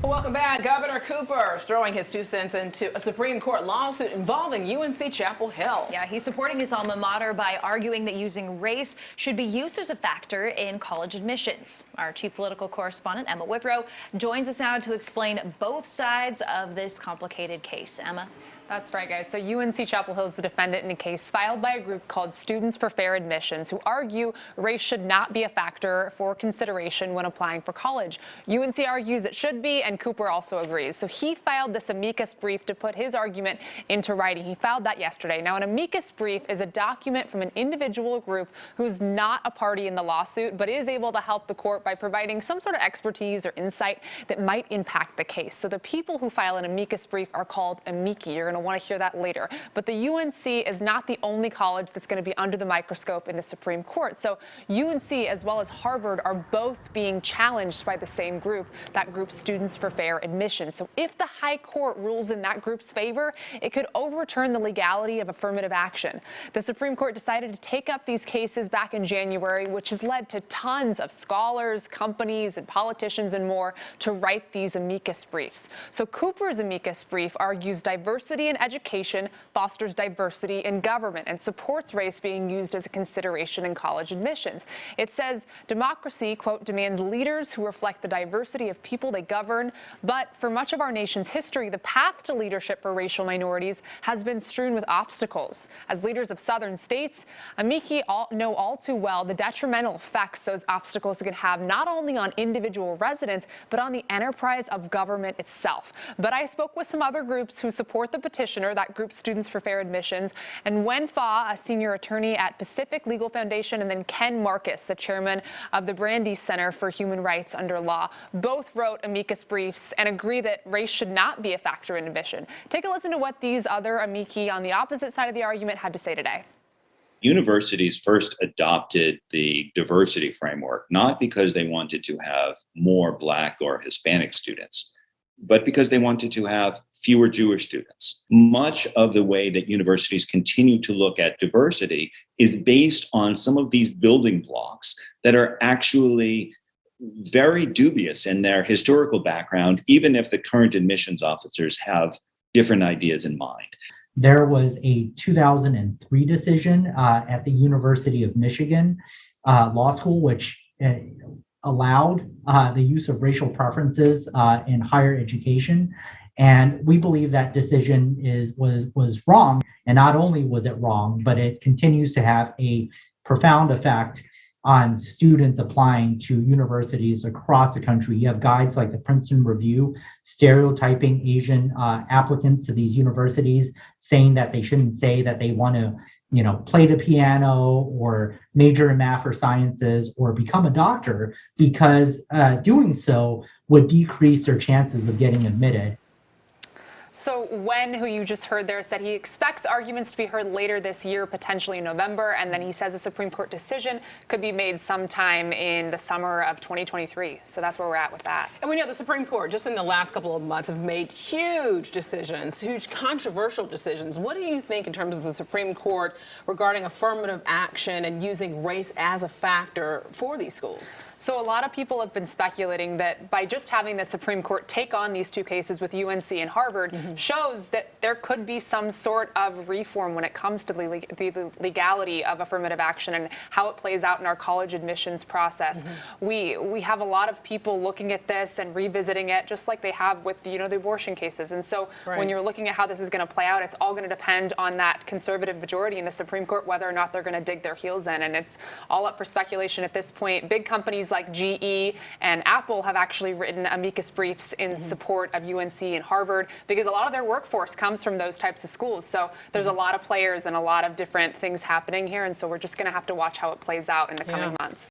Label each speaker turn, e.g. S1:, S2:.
S1: Welcome back. Governor Cooper is throwing his 2 cents into a Supreme Court lawsuit involving UNC Chapel Hill.
S2: Yeah, he's supporting his alma mater by arguing that using race should be used as a factor in college admissions. Our chief political correspondent, Emma Withrow, joins us now to explain both sides of this complicated case. Emma?
S3: That's right, guys. So UNC Chapel Hill is the defendant in a case filed by a group called Students for Fair Admissions, who argue race should not be a factor for consideration when applying for college. UNC argues it should be, and Cooper also agrees. So he filed this amicus brief to put his argument into writing. He filed that yesterday. Now, an amicus brief is a document from an individual or group who's not a party in the lawsuit, but is able to help the court by providing some sort of expertise or insight that might impact the case. So the people who file an amicus brief are called amici. You're going to want to hear that later. But the UNC is not the only college that's going to be under the microscope in the Supreme Court. So UNC as well as Harvard are both being challenged by the same group, that group Students for Fair Admission. So if the high court rules in that group's favor, it could overturn the legality of affirmative action. The Supreme Court decided to take up these cases back in January, which has led to tons of scholars, companies, and politicians and more to write these amicus briefs. So Cooper's amicus brief argues diversity in education fosters diversity in government and supports race being used as a consideration in college admissions. It says democracy, quote, demands leaders who reflect the diversity of people they govern, but for much of our nation's history, the path to leadership for racial minorities has been strewn with obstacles. As leaders of southern states, amici know all too well the detrimental effects those obstacles can have not only on individual residents, but on the enterprise of government itself. But I spoke with some other groups who support the petitioner, that group Students for Fair Admissions, and Wen Fa, a senior attorney at Pacific Legal Foundation, and then Ken Marcus, the chairman of the Brandeis Center for Human Rights Under Law. Both wrote amicus briefs and agree that race should not be a factor in admission. Take a listen to what these other amici on the opposite side of the argument had to say today.
S4: Universities first adopted the diversity framework, not because they wanted to have more Black or Hispanic students, but because they wanted to have fewer Jewish students. Much of the way that universities continue to look at diversity is based on some of these building blocks that are actually very dubious in their historical background, even if the current admissions officers have different ideas in mind.
S5: There was a 2003 decision at the University of Michigan Law School, which allowed the use of racial preferences in higher education. And we believe that decision was wrong. And not only was it wrong, but it continues to have a profound effect on students applying to universities across the country. You have guides like the Princeton Review stereotyping Asian applicants to these universities, saying that they shouldn't say that they want to, play the piano or major in math or sciences or become a doctor, because doing so would decrease their chances of getting admitted.
S3: So Wen, who you just heard there, said he expects arguments to be heard later this year, potentially in November, and then he says a Supreme Court decision could be made sometime in the summer of 2023. So that's where we're at with that.
S1: And we know the Supreme Court, just in the last couple of months, have made huge decisions, huge controversial decisions. What do you think in terms of the Supreme Court regarding affirmative action and using race as a factor for these schools?
S3: So a lot of people have been speculating that by just having the Supreme Court take on these two cases with UNC and Harvard, shows that there could be some sort of reform when it comes to the legality of affirmative action and how it plays out in our college admissions process. We have a lot of people looking at this and revisiting it, just like they have with the abortion cases. And so when you're looking at how this is going to play out, it's all going to depend on that conservative majority in the Supreme Court, whether or not they're going to dig their heels in. And it's all up for speculation at this point. Big companies like GE and Apple have actually written amicus briefs in support of UNC and Harvard, because a lot of their workforce comes from those types of schools. So there's a lot of players and a lot of different things happening here. And so we're just going to have to watch how it plays out in the coming months.